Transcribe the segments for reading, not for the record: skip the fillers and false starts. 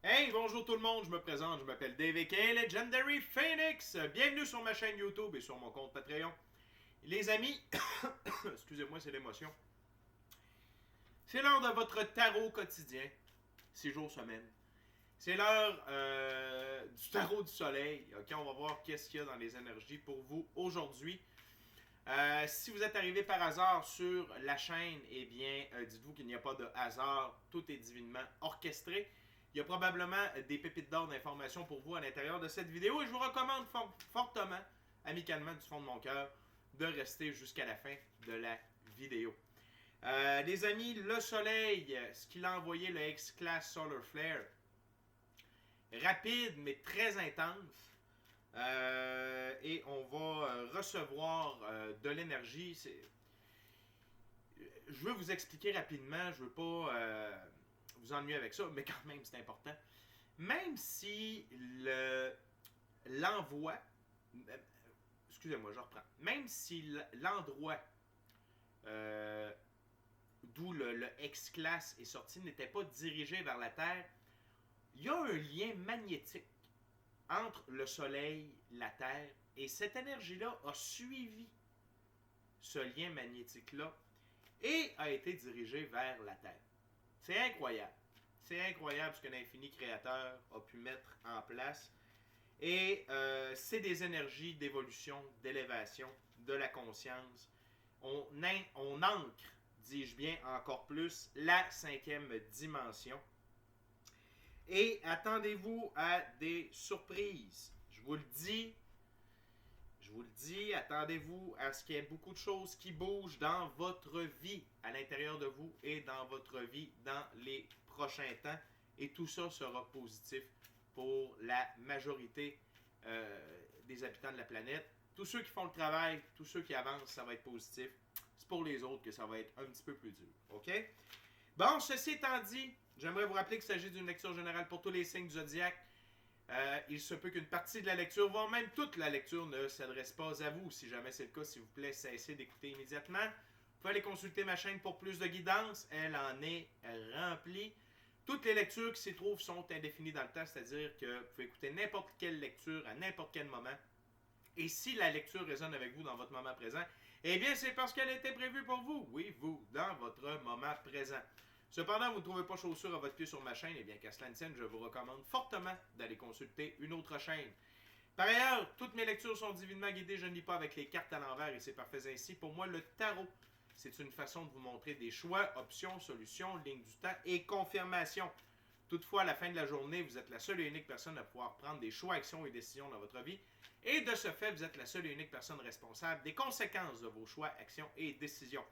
Hey, bonjour tout le monde, je me présente, je m'appelle Dave aka Legendary Phoenix. Bienvenue sur ma chaîne YouTube et sur mon compte Patreon. Les amis, excusez-moi, c'est l'émotion. C'est l'heure de votre tarot quotidien, 6 jours semaine. C'est l'heure du tarot du soleil. Ok, on va voir qu'est-ce qu'il y a dans les énergies pour vous aujourd'hui. Si vous êtes arrivé par hasard sur la chaîne, eh bien, dites-vous qu'il n'y a pas de hasard. Tout est divinement orchestré. Il y a probablement des pépites d'or d'informations pour vous à l'intérieur de cette vidéo et je vous recommande fortement, amicalement du fond de mon cœur, de rester jusqu'à la fin de la vidéo. Les amis, le soleil, ce qu'il a envoyé, le X-Class Solar Flare, rapide mais très intense. Et on va recevoir de l'énergie. Je veux vous expliquer rapidement, je veux pas vous ennuyer avec ça, mais quand même c'est important. Même si l'envoi, excusez-moi, je reprends. Même si l'endroit d'où le X-Class est sorti n'était pas dirigé vers la Terre, il y a un lien magnétique entre le Soleil, la Terre, et cette énergie-là a suivi ce lien magnétique-là et a été dirigée vers la Terre. C'est incroyable. C'est incroyable ce que l'infini créateur a pu mettre en place. Et c'est des énergies d'évolution, d'élévation, de la conscience. On ancre, dis-je bien, encore plus, la 5e dimension. Et attendez-vous à des surprises. Je vous le dis, attendez-vous à ce qu'il y ait beaucoup de choses qui bougent dans votre vie, à l'intérieur de vous et dans votre vie dans les prochains temps. Et tout ça sera positif pour la majorité des habitants de la planète. Tous ceux qui font le travail, tous ceux qui avancent, ça va être positif. C'est pour les autres que ça va être un petit peu plus dur. OK? Bon, ceci étant dit, j'aimerais vous rappeler qu'il s'agit d'une lecture générale pour tous les signes du zodiaque. Il se peut qu'une partie de la lecture, voire même toute la lecture, ne s'adresse pas à vous. Si jamais c'est le cas, s'il vous plaît, cessez d'écouter immédiatement. Vous pouvez aller consulter ma chaîne pour plus de guidance. Elle en est remplie. Toutes les lectures qui s'y trouvent sont indéfinies dans le temps, c'est-à-dire que vous pouvez écouter n'importe quelle lecture à n'importe quel moment. Et si la lecture résonne avec vous dans votre moment présent, eh bien c'est parce qu'elle était prévue pour vous. Oui, vous, dans votre moment présent. Cependant, vous ne trouvez pas chaussure à votre pied sur ma chaîne, eh bien qu'à cela ne tienne, je vous recommande fortement d'aller consulter une autre chaîne. Par ailleurs, toutes mes lectures sont divinement guidées, je ne lis pas avec les cartes à l'envers et c'est parfait ainsi. Pour moi, le tarot, c'est une façon de vous montrer des choix, options, solutions, lignes du temps et confirmations. Toutefois, à la fin de la journée, vous êtes la seule et unique personne à pouvoir prendre des choix, actions et décisions dans votre vie. Et de ce fait, vous êtes la seule et unique personne responsable des conséquences de vos choix, actions et décisions.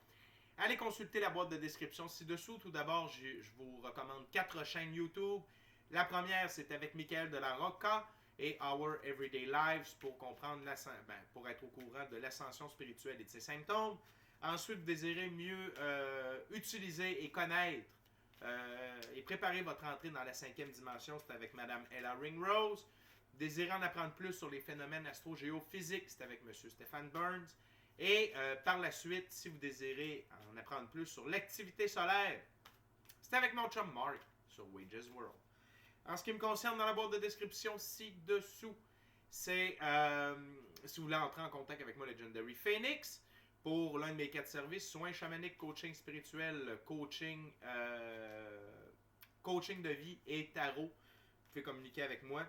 Allez consulter la boîte de description ci-dessous. Tout d'abord, je vous recommande 4 chaînes YouTube. La première, c'est avec Michael de la Rocca et Our Everyday Lives pour comprendre pour être au courant de l'ascension spirituelle et de ses symptômes. Ensuite, vous désirez mieux utiliser et connaître et préparer votre entrée dans la 5e dimension, c'est avec Madame Ella Ringrose. Vous désirez en apprendre plus sur les phénomènes astro-géophysiques, c'est avec Monsieur Stéphane Burns. Et par la suite, si vous désirez en apprendre plus sur l'activité solaire, c'est avec mon chum Mark sur Wages World. En ce qui me concerne, dans la boîte de description ci-dessous, c'est si vous voulez entrer en contact avec moi, Legendary Phoenix, pour l'un de mes 4 services, soins chamaniques, coaching spirituel, coaching de vie et tarot. Vous pouvez communiquer avec moi.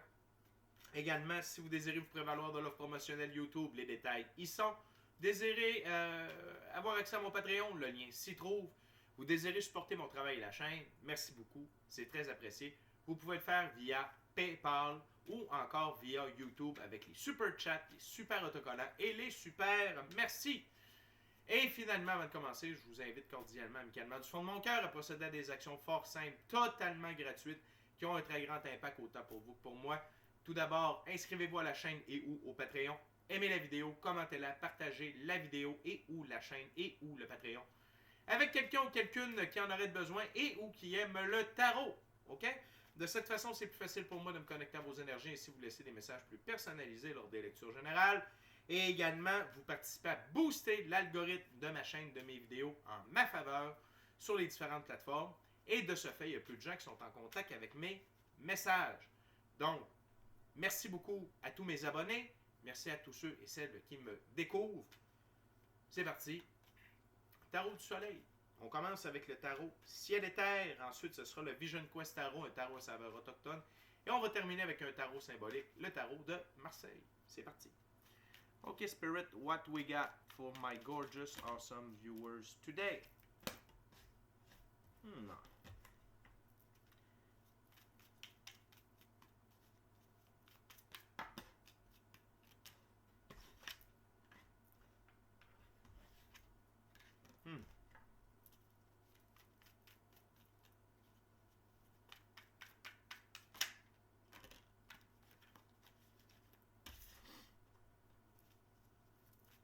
Également, si vous désirez vous prévaloir de l'offre promotionnelle YouTube, les détails y sont. Désirez avoir accès à mon Patreon, le lien s'y trouve. Vous désirez supporter mon travail et la chaîne, merci beaucoup, c'est très apprécié. Vous pouvez le faire via PayPal ou encore via YouTube avec les super chats, les super autocollants et les super merci. Et finalement, avant de commencer, je vous invite cordialement, amicalement, du fond de mon cœur à procéder à des actions fort simples, totalement gratuites, qui ont un très grand impact autant pour vous que pour moi. Tout d'abord, inscrivez-vous à la chaîne et ou au Patreon. Aimez la vidéo, commentez-la, partagez la vidéo et ou la chaîne et ou le Patreon avec quelqu'un ou quelqu'une qui en aurait besoin et ou qui aime le tarot. OK? De cette façon, c'est plus facile pour moi de me connecter à vos énergies et ainsi vous laisser des messages plus personnalisés lors des lectures générales. Et également, vous participez à booster l'algorithme de ma chaîne, de mes vidéos en ma faveur sur les différentes plateformes. Et de ce fait, il y a plus de gens qui sont en contact avec mes message. Donc, merci beaucoup à tous mes abonnés. Merci à tous ceux et celles qui me découvrent. C'est parti. Tarot du soleil. On commence avec le tarot ciel et terre. Ensuite, ce sera le Vision Quest Tarot, un tarot à saveur autochtone. Et on va terminer avec un tarot symbolique, le tarot de Marseille. C'est parti. Okay, Spirit, what we got for my gorgeous, awesome viewers today?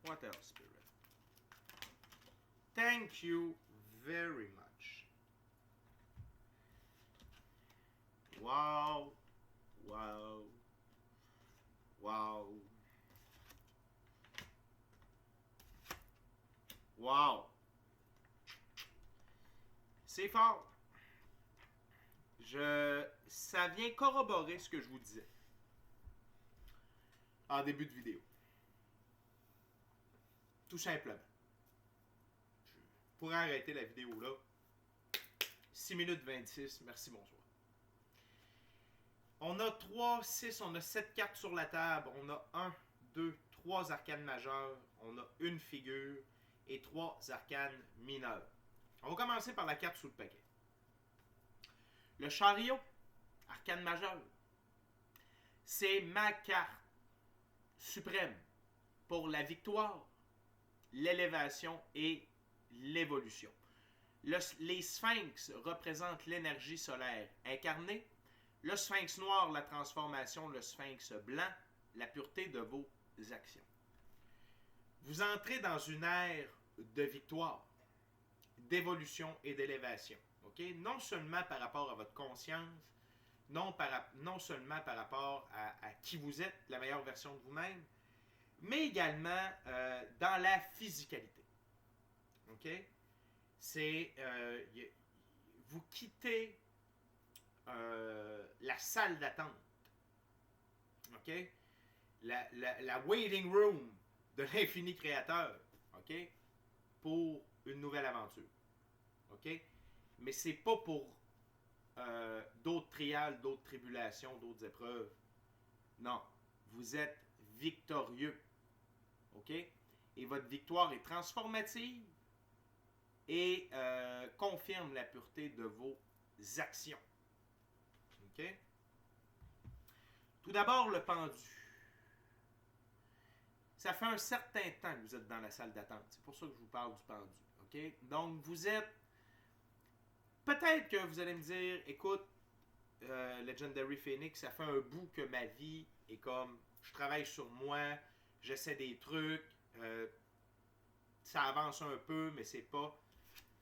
What else, Spirit? Thank you very much. Wow. Wow. Wow. Wow. C'est fort. Ça vient corroborer ce que je vous disais en début de vidéo. Tout simplement. Je pourrais arrêter la vidéo là. 6 minutes 26. Merci, bonsoir. On a 3, 6, on a 7 cartes sur la table. On a 1, 2, 3 arcanes majeures. On a une figure et 3 arcanes mineures. On va commencer par la carte sous le paquet. Le chariot, arcane majeure. C'est ma carte suprême pour la victoire, l'élévation et l'évolution. Les sphinx représentent l'énergie solaire incarnée. Le sphinx noir, la transformation. Le sphinx blanc, la pureté de vos actions. Vous entrez dans une ère de victoire, d'évolution et d'élévation. Okay? Non seulement par rapport à votre conscience, non seulement par rapport à qui vous êtes, la meilleure version de vous-même, mais également dans la physicalité. OK? C'est... vous quittez la salle d'attente. OK? La waiting room de l'infini créateur. OK? Pour une nouvelle aventure. OK? Mais c'est pas pour d'autres trials, d'autres tribulations, d'autres épreuves. Non. Vous êtes victorieux. OK? Et votre victoire est transformative et confirme la pureté de vos actions. OK? Tout d'abord, le pendu. Ça fait un certain temps que vous êtes dans la salle d'attente. C'est pour ça que je vous parle du pendu. OK? Donc, vous êtes... Peut-être que vous allez me dire, écoute, Legendary Phoenix, ça fait un bout que ma vie est comme... Je travaille sur moi, j'essaie des trucs, ça avance un peu, mais c'est pas...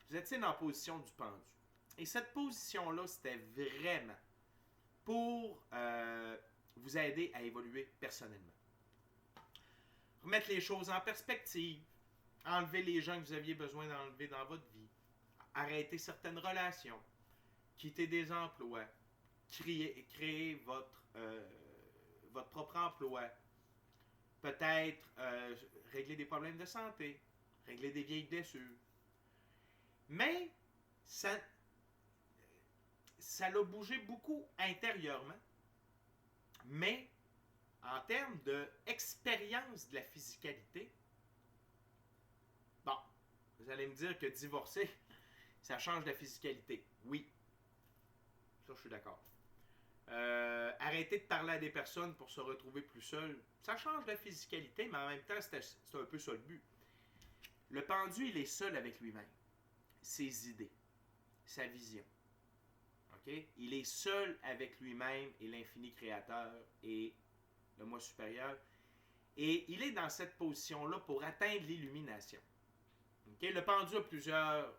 Vous êtes dans la position du pendu. Et cette position-là, c'était vraiment pour vous aider à évoluer personnellement. Remettre les choses en perspective, enlever les gens que vous aviez besoin d'enlever dans votre vie, arrêter certaines relations, quitter des emplois, créer votre propre emploi, peut-être régler des problèmes de santé, régler des vieilles blessures. Mais ça l'a bougé beaucoup intérieurement, mais en termes d'expérience de la physicalité, bon, vous allez me dire que divorcer, ça change la physicalité. Oui, ça je suis d'accord. Arrêter de parler à des personnes pour se retrouver plus seul, ça change la physicalité, mais en même temps, c'est un peu ça le but. Le pendu, il est seul avec lui-même, ses idées, sa vision. Okay? Il est seul avec lui-même et l'infini créateur et le moi supérieur. Et il est dans cette position-là pour atteindre l'illumination. Okay? Le pendu a plusieurs...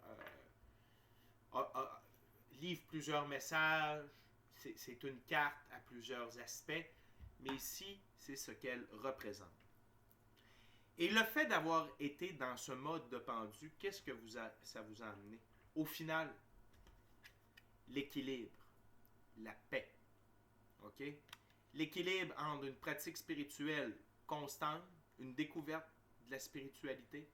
livre plusieurs messages. C'est une carte à plusieurs aspects. Mais ici, c'est ce qu'elle représente. Et le fait d'avoir été dans ce mode de pendu, qu'est-ce que ça vous a amené? Au final, l'équilibre, la paix, OK? L'équilibre entre une pratique spirituelle constante, une découverte de la spiritualité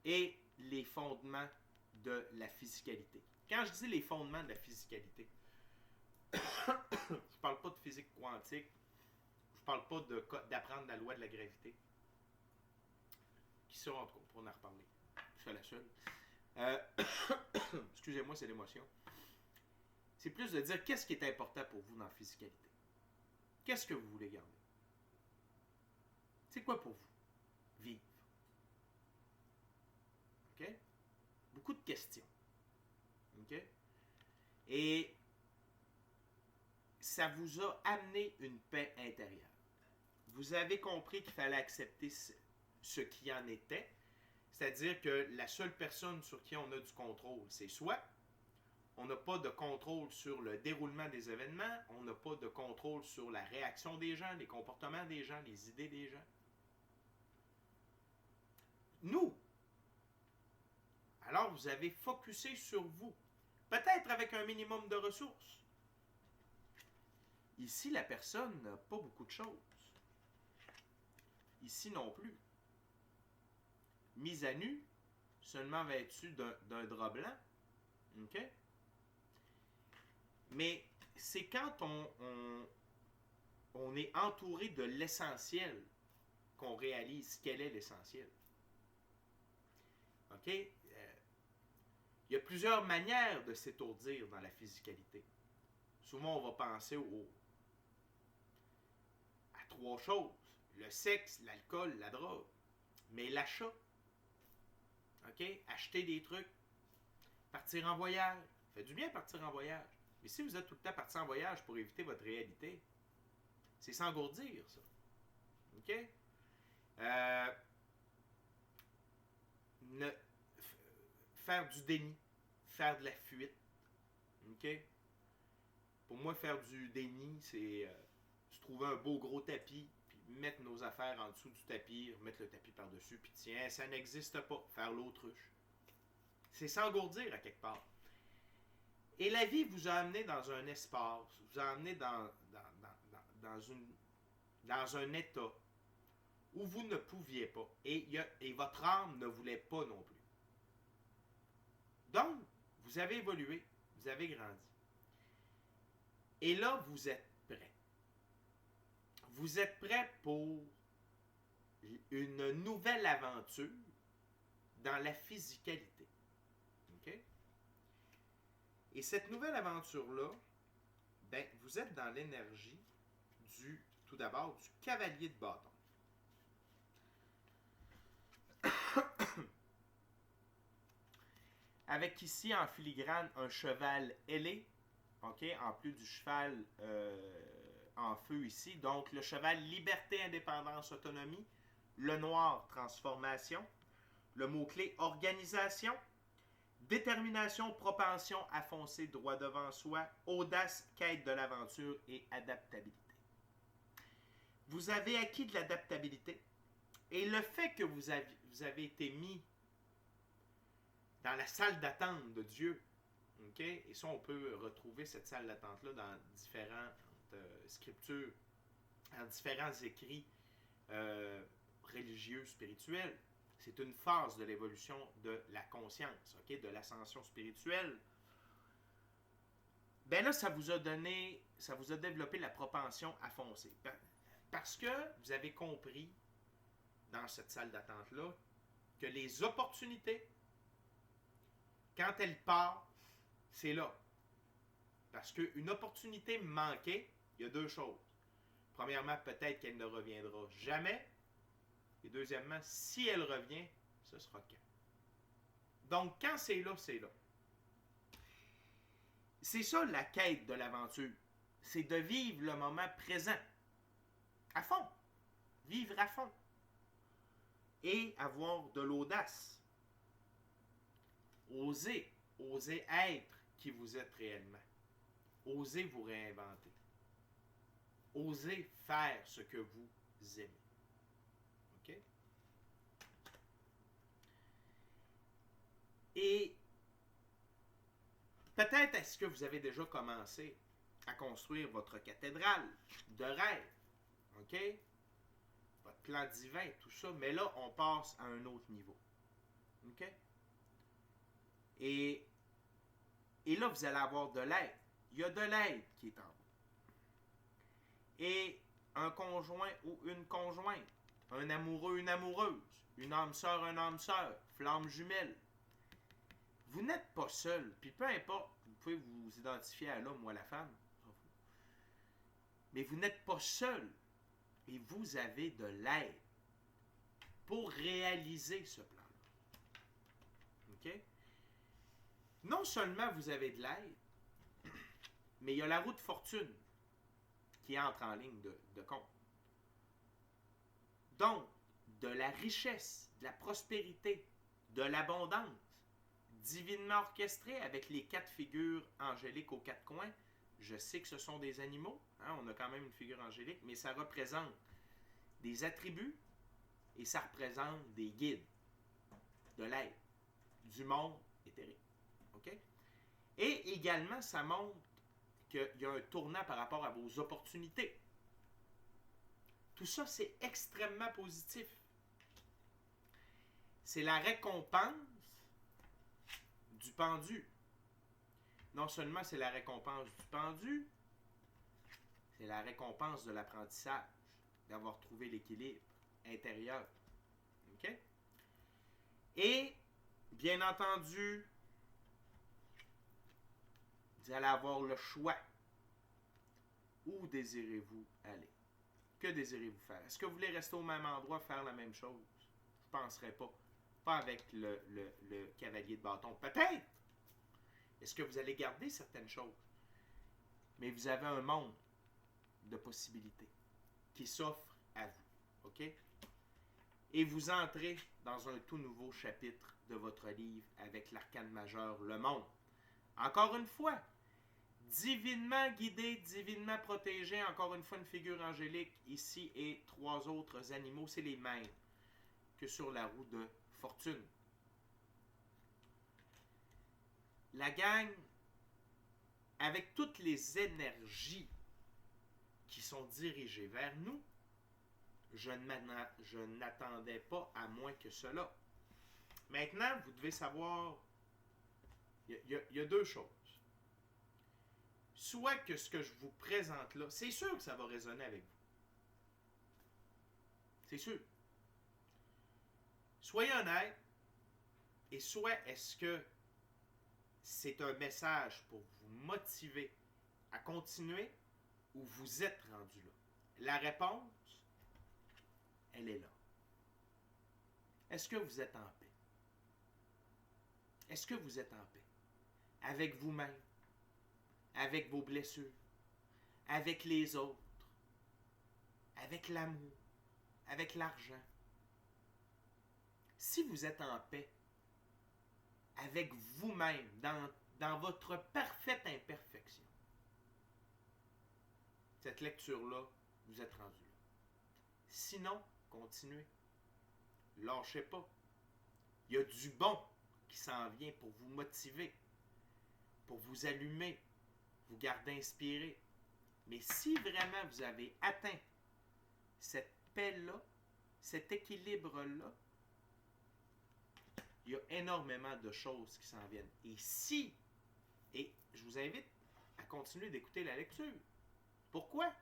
et les fondements de la physicalité. Quand je dis les fondements de la physicalité, je ne parle pas de physique quantique, je ne parle pas d'apprendre la loi de la gravité. Qui ça, en tout cas, on pourra en reparler. Je suis la seule. Excusez-moi, c'est l'émotion. C'est plus de dire qu'est-ce qui est important pour vous dans la physicalité. Qu'est-ce que vous voulez garder? C'est quoi pour vous? Vivre. OK? Beaucoup de questions. OK? Et ça vous a amené une paix intérieure. Vous avez compris qu'il fallait accepter ce qui en était. C'est-à-dire que la seule personne sur qui on a du contrôle, c'est soi. On n'a pas de contrôle sur le déroulement des événements. On n'a pas de contrôle sur la réaction des gens, les comportements des gens, les idées des gens. Nous. Alors, vous avez focusé sur vous. Peut-être avec un minimum de ressources. Ici, la personne n'a pas beaucoup de choses. Ici non plus. Mise à nu, seulement vêtue d'un drap blanc. OK? Mais c'est quand on est entouré de l'essentiel qu'on réalise quel est l'essentiel. OK? Il y a plusieurs manières de s'étourdir dans la physicalité. Souvent, on va penser à trois choses. Le sexe, l'alcool, la drogue. Mais l'achat. OK? Acheter des trucs. Partir en voyage. Ça fait du bien partir en voyage. Mais si vous êtes tout le temps parti en voyage pour éviter votre réalité, c'est s'engourdir, ça. OK? Faire du déni. Faire de la fuite. OK? Pour moi, faire du déni, c'est se trouver un beau gros tapis, puis mettre nos affaires en dessous du tapis, remettre le tapis par-dessus, puis tiens, ça n'existe pas. Faire l'autruche. C'est s'engourdir à quelque part. Et la vie vous a amené dans un espace, vous a amené dans un état où vous ne pouviez pas. Et votre âme ne voulait pas non plus. Donc, vous avez évolué, vous avez grandi. Et là, vous êtes prêt. Vous êtes prêt pour une nouvelle aventure dans la physicalité. OK? Et cette nouvelle aventure-là, ben, vous êtes dans l'énergie tout d'abord, du cavalier de bâton. Avec ici, en filigrane, un cheval ailé, okay, en plus du cheval en feu ici. Donc, le cheval liberté, indépendance, autonomie. Le noir, transformation. Le mot-clé, organisation. Détermination, propension à foncer droit devant soi, audace, quête de l'aventure et adaptabilité. Vous avez acquis de l'adaptabilité et le fait que vous avez été mis dans la salle d'attente de Dieu, okay? Et ça, on peut retrouver cette salle d'attente-là dans différentes scriptures, dans différents écrits religieux, spirituels. C'est une phase de l'évolution de la conscience, okay? De l'ascension spirituelle. Ben là, ça vous a développé la propension à foncer. Parce que vous avez compris, dans cette salle d'attente-là, que les opportunités, quand elles partent, c'est là. Parce qu'une opportunité manquée, il y a deux choses. Premièrement, peut-être qu'elle ne reviendra jamais. Et deuxièmement, si elle revient, ce sera quand. Donc, quand c'est là, c'est là. C'est ça la quête de l'aventure. C'est de vivre le moment présent. À fond. Vivre à fond. Et avoir de l'audace. Oser être qui vous êtes réellement. Osez vous réinventer. Osez faire ce que vous aimez. OK? Et peut-être est-ce que vous avez déjà commencé à construire votre cathédrale de rêve. OK? Votre plan divin, tout ça. Mais là, on passe à un autre niveau. OK? Et là, vous allez avoir de l'aide. Il y a de l'aide qui est en vous. Et un conjoint ou une conjointe, un amoureux, une amoureuse, une âme sœur, un âme sœur, flamme jumelle. Vous n'êtes pas seul, puis peu importe, vous pouvez vous identifier à l'homme ou à la femme, mais vous n'êtes pas seul et vous avez de l'aide pour réaliser ce plan-là. OK? Non seulement vous avez de l'aide, mais il y a la roue de fortune qui entre en ligne de compte. Donc, de la richesse, de la prospérité, de l'abondance, divinement orchestrée avec les 4 figures angéliques aux 4 coins. Je sais que ce sont des animaux, hein, on a quand même une figure angélique, mais ça représente des attributs et ça représente des guides, de l'aide, du monde éthérique. OK? Et également, ça montre qu'il y a un tournant par rapport à vos opportunités. Tout ça, c'est extrêmement positif. C'est la récompense du pendu. Non seulement c'est la récompense du pendu, c'est la récompense de l'apprentissage, d'avoir trouvé l'équilibre intérieur. OK? Et, bien entendu, vous allez avoir le choix. Où désirez-vous aller? Que désirez-vous faire? Est-ce que vous voulez rester au même endroit, faire la même chose? Je ne penserais pas. Pas avec le cavalier de bâton. Peut-être! Est-ce que vous allez garder certaines choses? Mais vous avez un monde de possibilités qui s'offre à vous. OK? Et vous entrez dans un tout nouveau chapitre de votre livre avec l'arcane majeur, le monde. Encore une fois, divinement guidé, divinement protégé, encore une fois une figure angélique ici et 3 autres animaux, c'est les mêmes que sur la roue de fortune. La gang, avec toutes les énergies qui sont dirigées vers nous, je n'attendais pas à moins que cela. Maintenant, vous devez savoir, il y a 2 choses. Soit que ce que je vous présente là, c'est sûr que ça va résonner avec vous. C'est sûr. Soyez honnête, et soit est-ce que c'est un message pour vous motiver à continuer ou vous êtes rendu là. La réponse, elle est là. Est-ce que vous êtes en paix? Est-ce que vous êtes en paix? Avec vous-même, avec vos blessures, avec les autres, avec l'amour, avec l'argent. Si vous êtes en paix avec vous-même, dans votre parfaite imperfection, cette lecture-là, vous êtes rendu là. Sinon, continuez. Lâchez pas. Il y a du bon qui s'en vient pour vous motiver, pour vous allumer, vous garder inspiré. Mais si vraiment vous avez atteint cette paix-là, cet équilibre-là, il y a énormément de choses qui s'en viennent. Et je vous invite à continuer d'écouter la lecture. Pourquoi?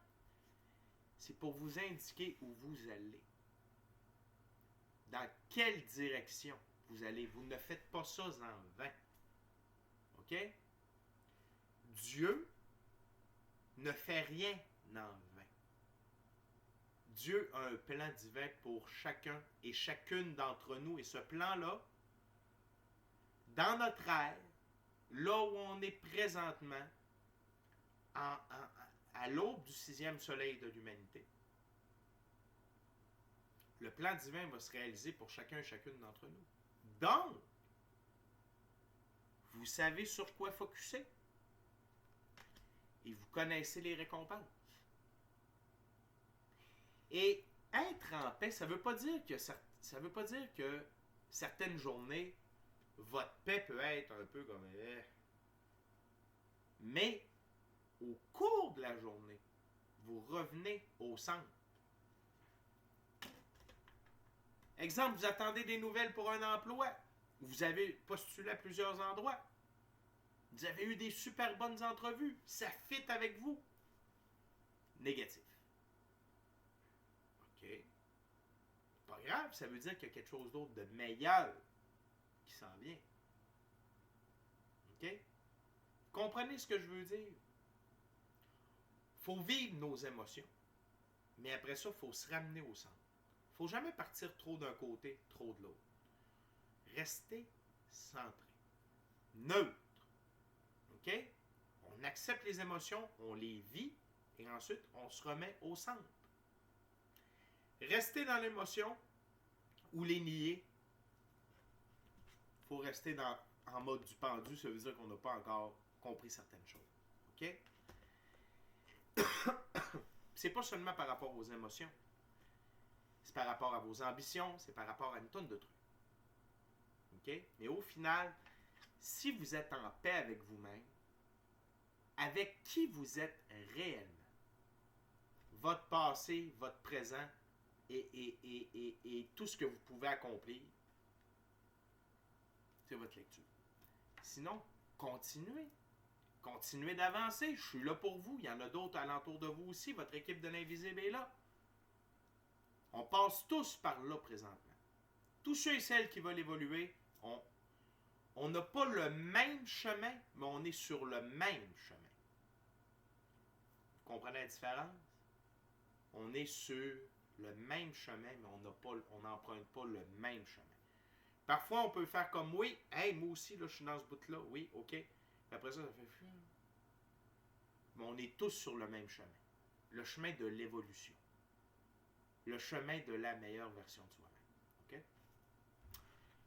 C'est pour vous indiquer où vous allez. Dans quelle direction vous allez. Vous ne faites pas ça en vain. OK? Dieu ne fait rien en vain. Dieu a un plan divin pour chacun et chacune d'entre nous. Et ce plan-là, dans notre ère, là où on est présentement, à l'aube du 6e soleil de l'humanité, le plan divin va se réaliser pour chacun et chacune d'entre nous. Donc, vous savez sur quoi focusser. Et vous connaissez les récompenses. Et être en paix, ça ne veut pas dire que certaines journées, votre paix peut être un peu comme... Mais au cours de la journée, vous revenez au centre. Exemple, vous attendez des nouvelles pour un emploi. Vous avez postulé à plusieurs endroits. Vous avez eu des super bonnes entrevues. Ça fit avec vous. Négatif. OK. Pas grave, ça veut dire qu'il y a quelque chose d'autre de meilleur qui s'en vient. OK? Comprenez ce que je veux dire? Il faut vivre nos émotions. Mais après ça, il faut se ramener au centre. Il ne faut jamais partir trop d'un côté, trop de l'autre. Restez centré. Neutre. OK? On accepte les émotions, on les vit, et ensuite, on se remet au centre. Rester dans l'émotion ou les nier, il faut rester en mode du pendu, ça veut dire qu'on n'a pas encore compris certaines choses. OK? C'est pas seulement par rapport aux émotions. C'est par rapport à vos ambitions, c'est par rapport à une tonne de trucs. OK? Mais au final, si vous êtes en paix avec vous-même, avec qui vous êtes réellement, votre passé, votre présent et tout ce que vous pouvez accomplir, c'est votre lecture. Sinon, continuez. Continuez d'avancer. Je suis là pour vous. Il y en a d'autres alentour de vous aussi. Votre équipe de l'Invisible est là. On passe tous par là présentement. Tous ceux et celles qui veulent évoluer, on n'a pas le même chemin, mais on est sur le même chemin. Vous comprenez la différence? On est sur le même chemin, mais on n'emprunte pas le même chemin. Parfois, on peut faire comme, oui, hey, moi aussi, là, je suis dans ce bout-là, oui, ok. Puis après ça, ça fait, mais on est tous sur le même chemin. Le chemin de l'évolution. Le chemin de la meilleure version de soi-même. OK?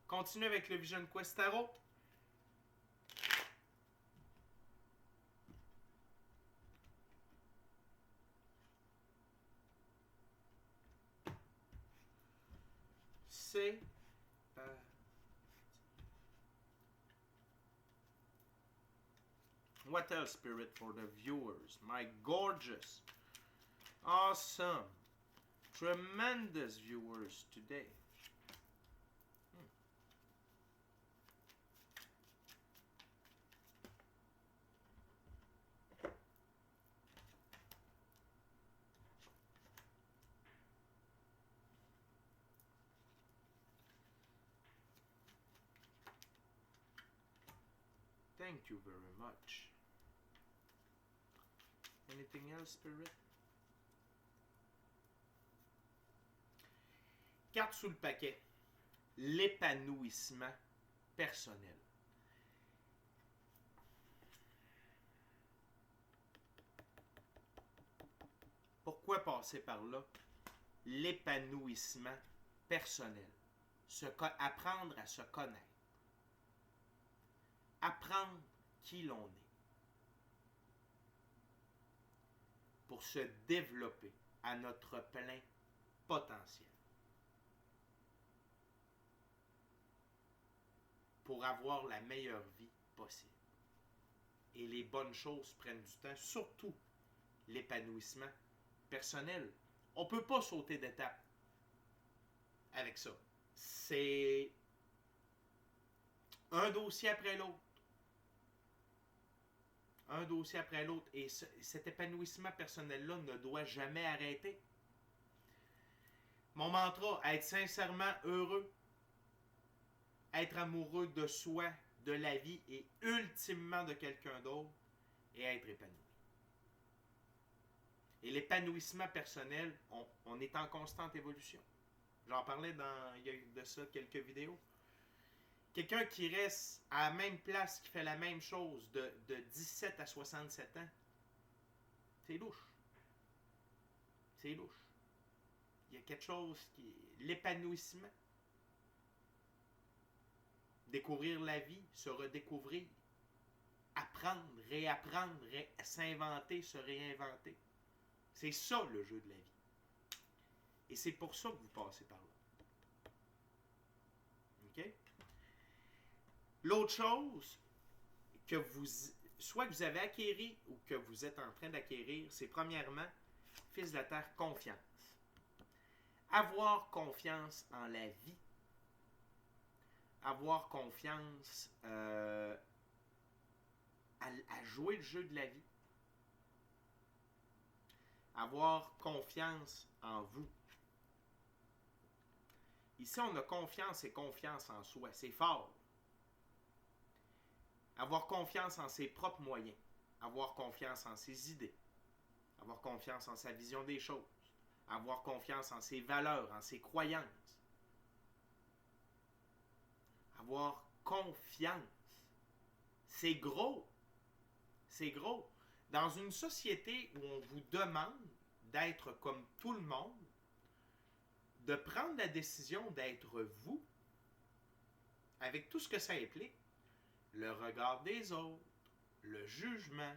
Continue avec le Vision Quest Tarot. C'est what else, Spirit, for the viewers? My gorgeous, awesome, tremendous viewers today. Thank you very much. Anything else, Spirit? Carte sous le paquet. L'épanouissement personnel. Pourquoi passer par là? L'épanouissement personnel. Apprendre à se connaître. Apprendre qui l'on est. Pour se développer à notre plein potentiel. Pour avoir la meilleure vie possible. Et les bonnes choses prennent du temps, surtout l'épanouissement personnel. On ne peut pas sauter d'étape avec ça. C'est un dossier après l'autre. Un dossier après l'autre. Et cet épanouissement personnel-là ne doit jamais arrêter. Mon mantra, être sincèrement heureux, être amoureux de soi, de la vie et ultimement de quelqu'un d'autre et être épanoui. Et l'épanouissement personnel, on est en constante évolution. J'en parlais il y a de ça quelques vidéos. Quelqu'un qui reste à la même place, qui fait la même chose de 17 à 67 ans, c'est louche. C'est louche. Il y a quelque chose qui est l'épanouissement. Découvrir la vie, se redécouvrir. Apprendre, réapprendre, s'inventer, se réinventer. C'est ça le jeu de la vie. Et c'est pour ça que vous passez par là. OK? L'autre chose, soit que vous avez acquéri ou que vous êtes en train d'acquérir, c'est premièrement, fils de la terre, confiance. Avoir confiance en la vie. Avoir confiance à jouer le jeu de la vie. Avoir confiance en vous. Ici, on a confiance et confiance en soi. C'est fort. Avoir confiance en ses propres moyens. Avoir confiance en ses idées. Avoir confiance en sa vision des choses. Avoir confiance en ses valeurs, en ses croyances. Avoir confiance. C'est gros. C'est gros. Dans une société où on vous demande d'être comme tout le monde, de prendre la décision d'être vous, avec tout ce que ça implique, le regard des autres, le jugement,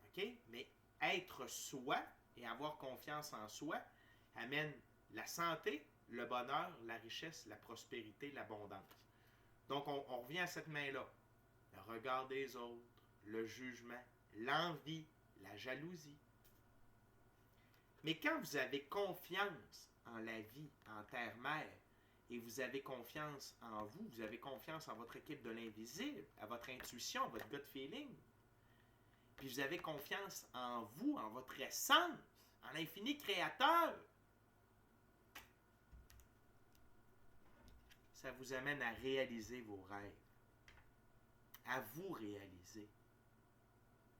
OK? Mais être soi et avoir confiance en soi amène la santé, le bonheur, la richesse, la prospérité, l'abondance. Donc, on revient à cette main-là. Le regard des autres, le jugement, l'envie, la jalousie. Mais quand vous avez confiance en la vie, en terre-mère, et vous avez confiance en vous, vous avez confiance en votre équipe de l'invisible, à votre intuition, votre gut feeling, puis vous avez confiance en vous, en votre essence, en l'infini créateur, ça vous amène à réaliser vos rêves, à vous réaliser,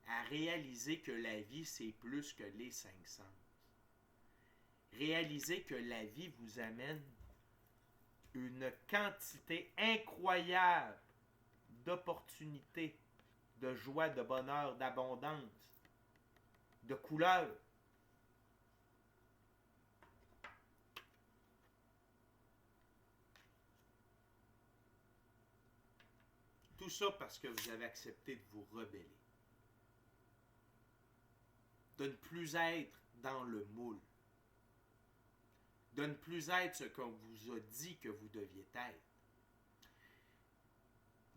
à réaliser que la vie, c'est plus que les 5 sens. Réaliser que la vie vous amène une quantité incroyable d'opportunités, de joie, de bonheur, d'abondance, de couleurs. Tout ça parce que vous avez accepté de vous rebeller. De ne plus être dans le moule. De ne plus être ce qu'on vous a dit que vous deviez être.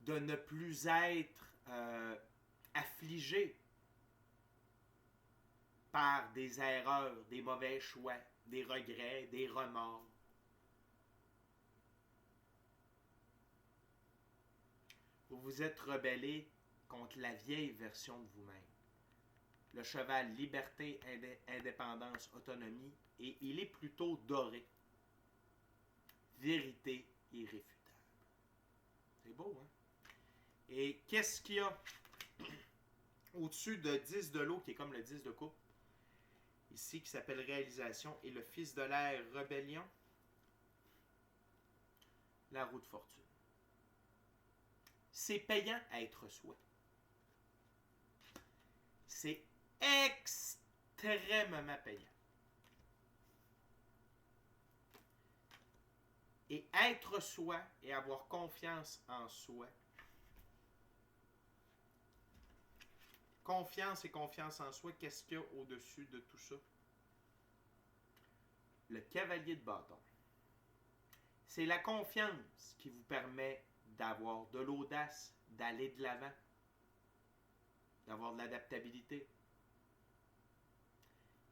De ne plus être affligé par des erreurs, des mauvais choix, des regrets, des remords. Vous vous êtes rebellé contre la vieille version de vous-même. Le cheval liberté, indépendance, autonomie, et il est plutôt doré. Vérité irréfutable. C'est beau, hein? Et qu'est-ce qu'il y a au-dessus de 10 de l'eau, qui est comme le 10 de coupe, ici, qui s'appelle réalisation, et le fils de l'air, rébellion, la roue de fortune. C'est payant à être soi. C'est extrêmement payant. Et être soi et avoir confiance en soi. Confiance et confiance en soi, qu'est-ce qu'il y a au-dessus de tout ça? Le cavalier de bâton. C'est la confiance qui vous permet d'avoir de l'audace, d'aller de l'avant, d'avoir de l'adaptabilité.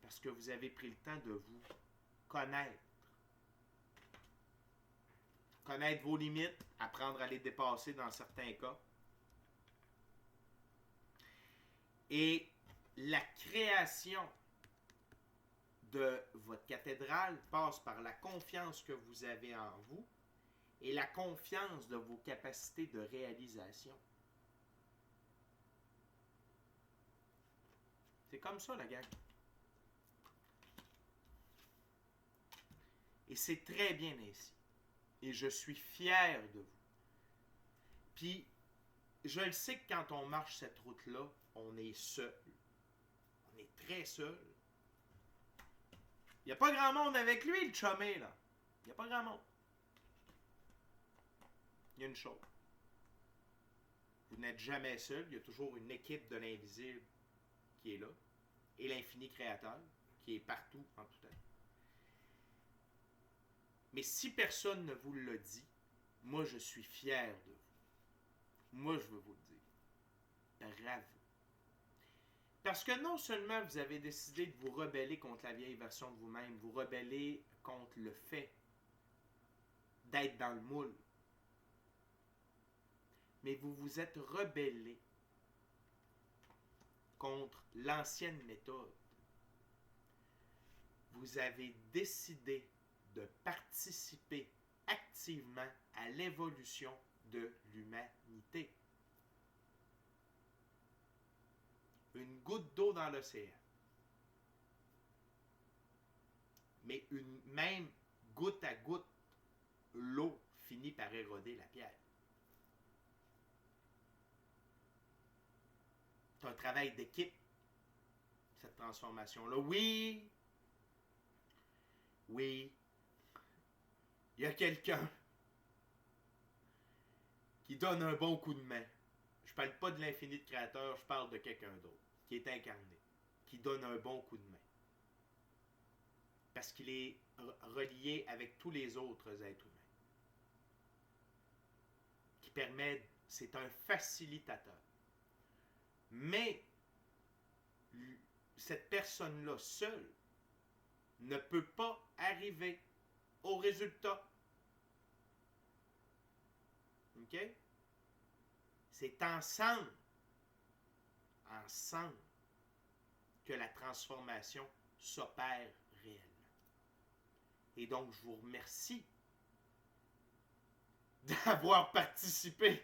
Parce que vous avez pris le temps de vous connaître. Connaître vos limites, apprendre à les dépasser dans certains cas. Et la création de votre cathédrale passe par la confiance que vous avez en vous et la confiance de vos capacités de réalisation. C'est comme ça, la gang. Et c'est très bien ainsi. Et je suis fier de vous. Puis, je le sais que quand on marche cette route-là, on est seul. On est très seul. Il n'y a pas grand monde avec lui, le chumé, là. Il n'y a pas grand monde. Il y a une chose. Vous n'êtes jamais seul. Il y a toujours une équipe de l'invisible qui est là. Et l'infini créateur, qui est partout en tout temps. Mais si personne ne vous le dit, moi, je suis fier de vous. Moi, je veux vous le dire. Bravo. Parce que non seulement vous avez décidé de vous rebeller contre la vieille version de vous-même, vous rebeller contre le fait d'être dans le moule, mais vous vous êtes rebellé contre l'ancienne méthode. Vous avez décidé de participer activement à l'évolution de l'humanité. Une goutte d'eau dans l'océan. Mais même goutte à goutte, l'eau finit par éroder la pierre. C'est un travail d'équipe, cette transformation-là. Oui, il y a quelqu'un qui donne un bon coup de main. Je ne parle pas de l'infini de créateur, je parle de quelqu'un d'autre, qui est incarné, qui donne un bon coup de main. Parce qu'il est relié avec tous les autres êtres humains. Qui permet, c'est un facilitateur. Mais cette personne-là seule ne peut pas arriver au résultat. OK? C'est ensemble, que la transformation s'opère réellement. Et donc, je vous remercie d'avoir participé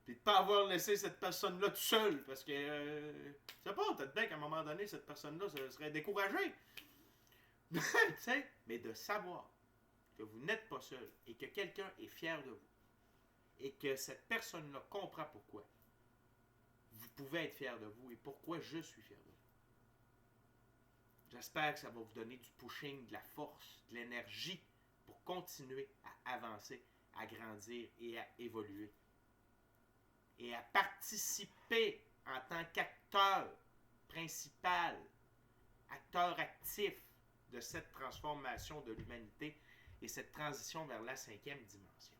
et de ne pas avoir laissé cette personne-là toute seule, parce que, je sais pas, peut-être bien qu'à un moment donné, cette personne-là serait découragée. Tu sais, mais de savoir que vous n'êtes pas seul et que quelqu'un est fier de vous et que cette personne-là comprend pourquoi vous pouvez être fier de vous et pourquoi je suis fier de vous. J'espère que ça va vous donner du pushing, de la force, de l'énergie pour continuer à avancer, à grandir et à évoluer. Et à participer en tant qu'acteur principal, acteur actif de cette transformation de l'humanité et cette transition vers la 5e dimension.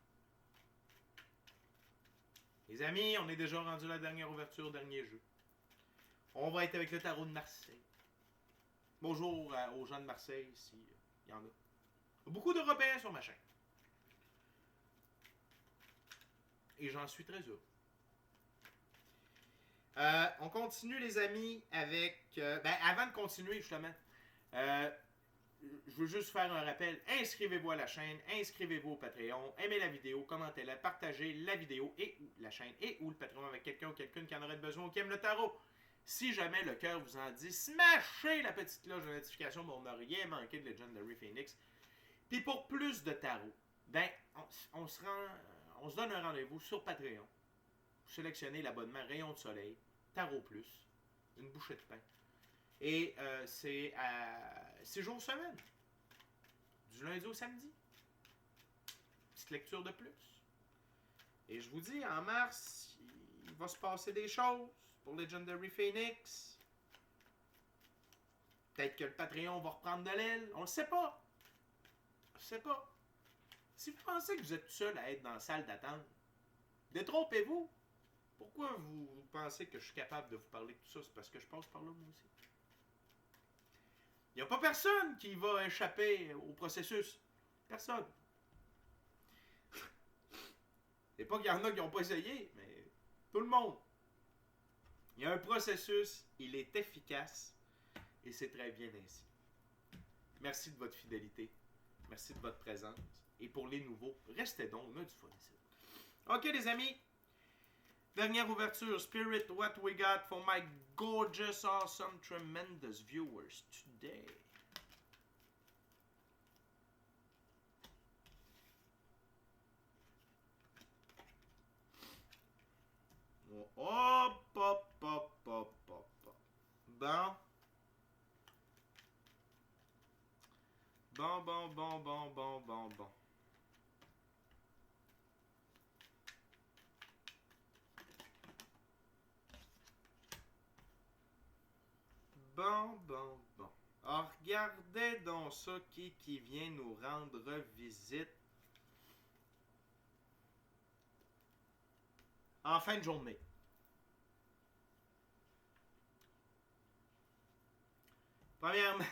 Les amis, on est déjà rendu à la dernière ouverture, dernier jeu. On va être avec le tarot de Marseille. Bonjour aux gens de Marseille, s'il y en a. Beaucoup de Robert sur ma chaîne. Et j'en suis très heureux. On continue, les amis, avec... avant de continuer, justement, je veux juste faire un rappel. Inscrivez-vous à la chaîne, inscrivez-vous au Patreon, aimez la vidéo, commentez-la, partagez la vidéo et la chaîne et ou le Patreon avec quelqu'un ou quelqu'une qui en aurait besoin ou qui aime le tarot. Si jamais le cœur vous en dit, smashez la petite cloche de notification pour ne rien manquer de Legendary Phoenix. Puis pour plus de tarot, on se donne un rendez-vous sur Patreon. Vous sélectionnez l'abonnement Rayon de Soleil, Tarot Plus, une bouchée de pain. Et c'est à 6 jours semaine. Du lundi au samedi. Petite lecture de plus. Et je vous dis, en mars, il va se passer des choses pour Legendary Phoenix. Peut-être que le Patreon va reprendre de l'aile. On ne le sait pas. On ne sait pas. Si vous pensez que vous êtes tout seul à être dans la salle d'attente, détrompez-vous. Pourquoi vous pensez que je suis capable de vous parler de tout ça? C'est parce que je passe par là, moi aussi. Il n'y a pas personne qui va échapper au processus. Personne. C'est pas qu'il y en a qui n'ont pas essayé, mais tout le monde. Il y a un processus, il est efficace, et c'est très bien ainsi. Merci de votre fidélité. Merci de votre présence. Et pour les nouveaux, restez donc, on a du fun ici. Ok, les amis. Dernière ouverture, Spirit, what we got for my gorgeous, awesome, tremendous viewers today? Hop, hop, hop, hop, hop, hop. Bon. Bon. Bon. Alors, regardez donc ça qui vient nous rendre visite en fin de journée. Premièrement,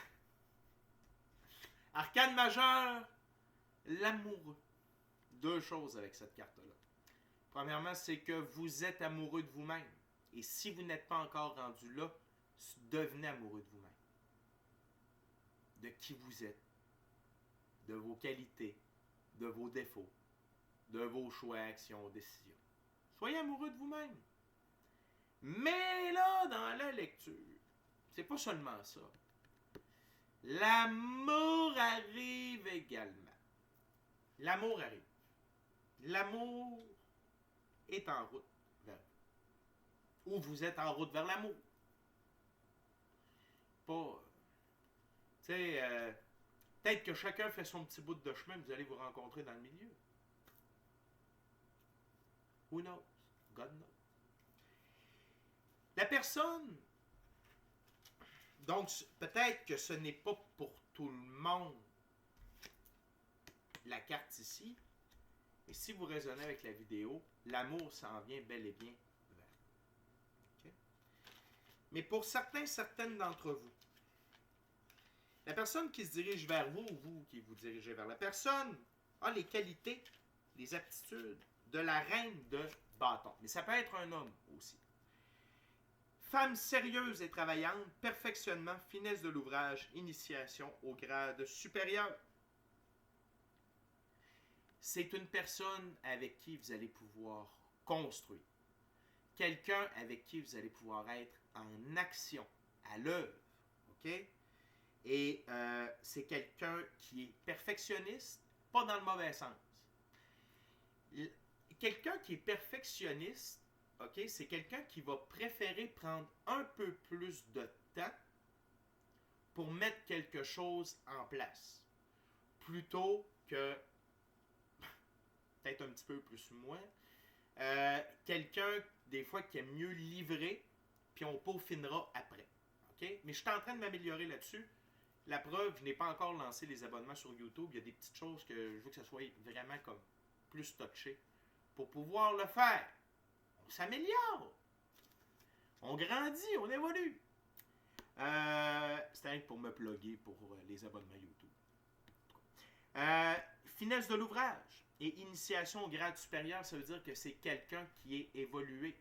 arcane majeure, l'amoureux. Deux choses avec cette carte-là. Premièrement, c'est que vous êtes amoureux de vous-même. Et si vous n'êtes pas encore rendu là, devenez amoureux de vous-même. De qui vous êtes. De vos qualités. De vos défauts. De vos choix, actions, décisions. Soyez amoureux de vous-même. Mais là, dans la lecture, c'est pas seulement ça. L'amour arrive également. L'amour arrive. L'amour est en route vers vous. Ou vous êtes en route vers l'amour. Pas... Tu sais, peut-être que chacun fait son petit bout de chemin, vous allez vous rencontrer dans le milieu. Who knows? God knows. La personne, donc peut-être que ce n'est pas pour tout le monde la carte ici, et si vous raisonnez avec la vidéo, l'amour s'en vient bel et bien vers vous. Okay? Mais pour certaines d'entre vous, la personne qui se dirige vers vous, ou vous qui vous dirigez vers la personne, a les qualités, les aptitudes de la reine de bâton. Mais ça peut être un homme aussi. Femme sérieuse et travaillante, perfectionnement, finesse de l'ouvrage, initiation au grade supérieur. C'est une personne avec qui vous allez pouvoir construire. Quelqu'un avec qui vous allez pouvoir être en action, à l'œuvre. OK? Et c'est quelqu'un qui est perfectionniste, pas dans le mauvais sens. Quelqu'un qui est perfectionniste, OK, c'est quelqu'un qui va préférer prendre un peu plus de temps pour mettre quelque chose en place, plutôt que, peut-être un petit peu plus ou moins, quelqu'un, des fois, qui aime mieux livrer, puis on peaufinera après. OK? Mais je suis en train de m'améliorer là-dessus. La preuve, je n'ai pas encore lancé les abonnements sur YouTube. Il y a des petites choses que je veux que ça soit vraiment comme plus touché pour pouvoir le faire. On s'améliore. On grandit, on évolue. C'était pour me plugger pour les abonnements YouTube. Finesse de l'ouvrage et initiation au grade supérieur, ça veut dire que c'est quelqu'un qui est évolué.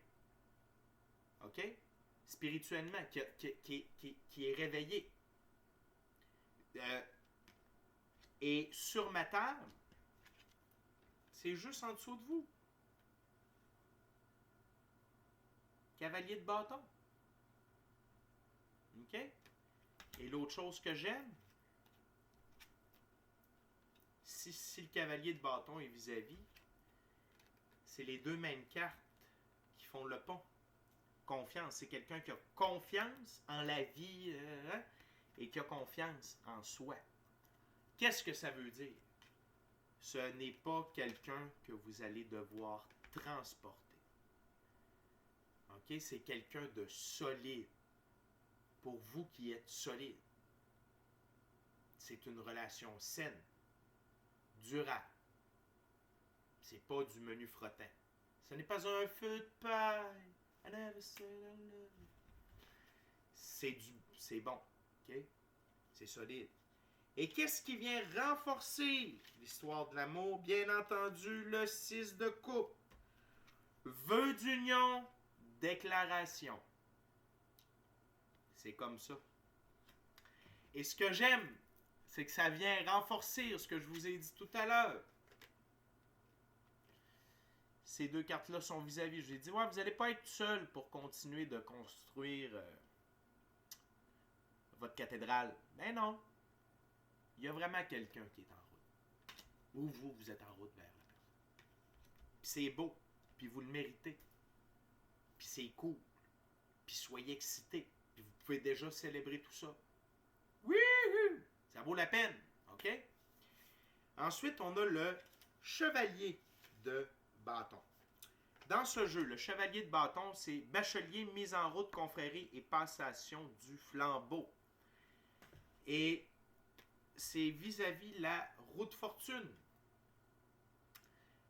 OK? Spirituellement, qui est réveillé. Et sur ma table, c'est juste en dessous de vous. Cavalier de bâton. OK? Et l'autre chose que j'aime, si le cavalier de bâton est vis-à-vis, c'est les deux mêmes cartes qui font le pont. Confiance, c'est quelqu'un qui a confiance en la vie et qui a confiance en soi. Qu'est-ce que ça veut dire? Ce n'est pas quelqu'un que vous allez devoir transporter. OK? C'est quelqu'un de solide. Pour vous qui êtes solide. C'est une relation saine, durable. C'est pas du menu frottant. Ce n'est pas un feu de paille. I never said I love you. C'est bon. OK? C'est solide. Et qu'est-ce qui vient renforcer l'histoire de l'amour? Bien entendu, le 6 de coupe. Vœu d'union, déclaration. C'est comme ça. Et ce que j'aime, c'est que ça vient renforcer ce que je vous ai dit tout à l'heure. Ces deux cartes-là sont vis-à-vis. Je vous ai dit, ouais, vous n'allez pas être seul pour continuer de construire votre cathédrale. Mais non. Il y a vraiment quelqu'un qui est en route. Ou vous êtes en route vers la personne. Puis c'est beau. Puis vous le méritez. Puis c'est cool. Puis soyez excités. Puis vous pouvez déjà célébrer tout ça. Oui! Ça vaut la peine. OK? Ensuite, on a le chevalier de bâton. Dans ce jeu, le chevalier de bâton, c'est bachelier, mise en route, confrérie et passation du flambeau. Et c'est vis-à-vis la roue de fortune.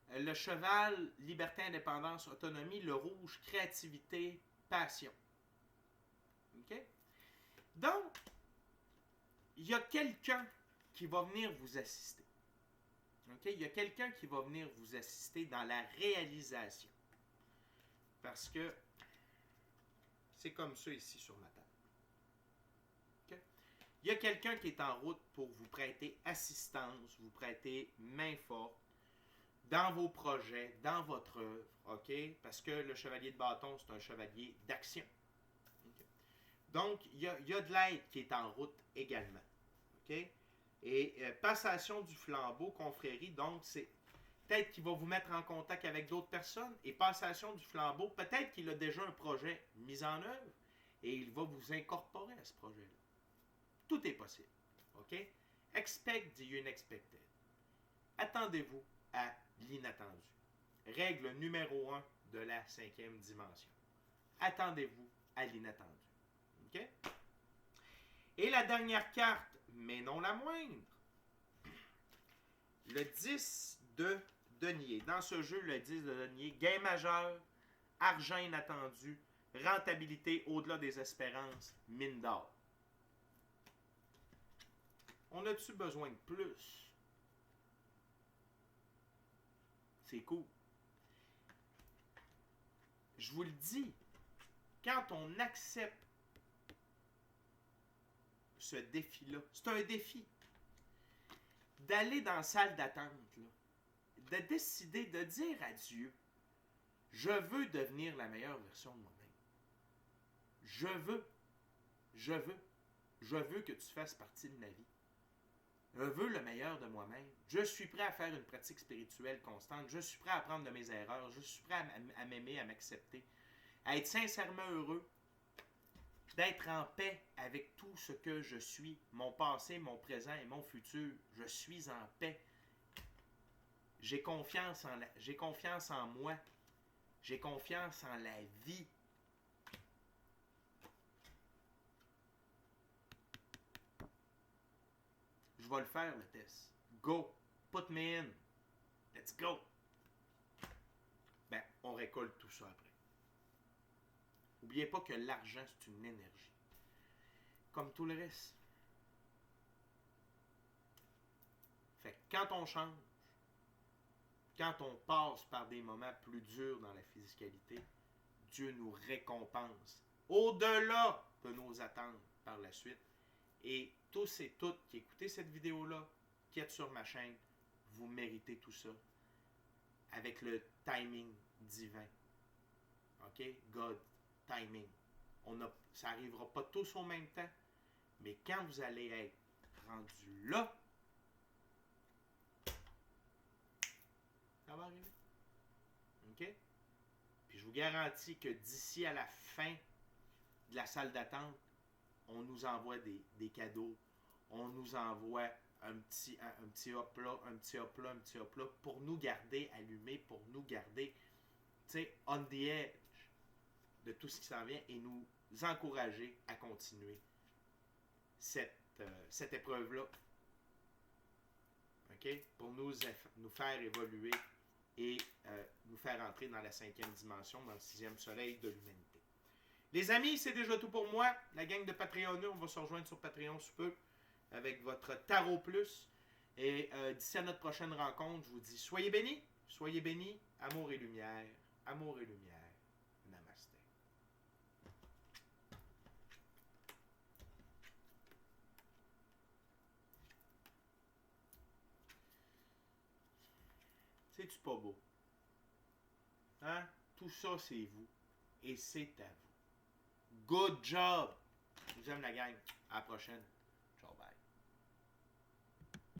Le cheval, liberté, indépendance, autonomie. Le rouge, créativité, passion. OK? Donc, il y a quelqu'un qui va venir vous assister. Okay? Il y a quelqu'un qui va venir vous assister dans la réalisation. Parce que c'est comme ça ici sur ma table. Okay? Il y a quelqu'un qui est en route pour vous prêter assistance, vous prêter main forte dans vos projets, dans votre œuvre. Okay? Parce que le chevalier de bâton, c'est un chevalier d'action. Okay? Donc, il y a de l'aide qui est en route également. Okay? Et passation du flambeau, confrérie, donc c'est peut-être qu'il va vous mettre en contact avec d'autres personnes. Et passation du flambeau, peut-être qu'il a déjà un projet mis en œuvre et il va vous incorporer à ce projet-là. Tout est possible. OK? Expect the unexpected. Attendez-vous à l'inattendu. Règle numéro 1 de la 5e dimension. Attendez-vous à l'inattendu. OK? Et la dernière carte, mais non la moindre, le 10 de denier. Dans ce jeu, le 10 de denier, gain majeur, argent inattendu, rentabilité au-delà des espérances, mine d'or. On a-tu besoin de plus? C'est cool. Je vous le dis, quand on accepte ce défi-là, c'est un défi, d'aller dans la salle d'attente, là, de décider, de dire à Dieu, je veux devenir la meilleure version de moi-même. Je veux que tu fasses partie de ma vie. Je veux le meilleur de moi-même. Je suis prêt à faire une pratique spirituelle constante. Je suis prêt à apprendre de mes erreurs. Je suis prêt à m'aimer, à m'accepter. À être sincèrement heureux. D'être en paix avec tout ce que je suis. Mon passé, mon présent et mon futur. Je suis en paix. J'ai confiance en moi. J'ai confiance en la vie. Je vais le faire, le test. Go. Put me in. Let's go. Ben, on récolte tout ça après. N'oubliez pas que l'argent, c'est une énergie. Comme tout le reste. Fait que quand on change, quand on passe par des moments plus durs dans la physicalité, Dieu nous récompense au-delà de nos attentes par la suite. Et tous et toutes qui écoutez cette vidéo-là, qui êtes sur ma chaîne, vous méritez tout ça avec le timing divin. OK? God, timing. Ça n'arrivera pas tous au même temps, mais quand vous allez être rendu là, ça va arriver. OK? Puis je vous garantis que d'ici à la fin de la salle d'attente, on nous envoie des cadeaux, on nous envoie un petit hop là, un petit hop là, un petit hop là, pour nous garder allumés, pour nous garder, tu sais, on the edge de tout ce qui s'en vient et nous encourager à continuer cette épreuve-là. OK? Pour nous faire évoluer et nous faire entrer dans la 5e dimension, dans le 6e soleil de l'humanité. Les amis, c'est déjà tout pour moi. La gang de Patreonneux, on va se rejoindre sur Patreon sous peu avec votre Tarot Plus. Et d'ici à notre prochaine rencontre, je vous dis soyez bénis, amour et lumière, namasté. C'est-tu pas beau? Hein? Tout ça, c'est vous. Et c'est à vous. Good job! Je vous aime la gang. À la prochaine.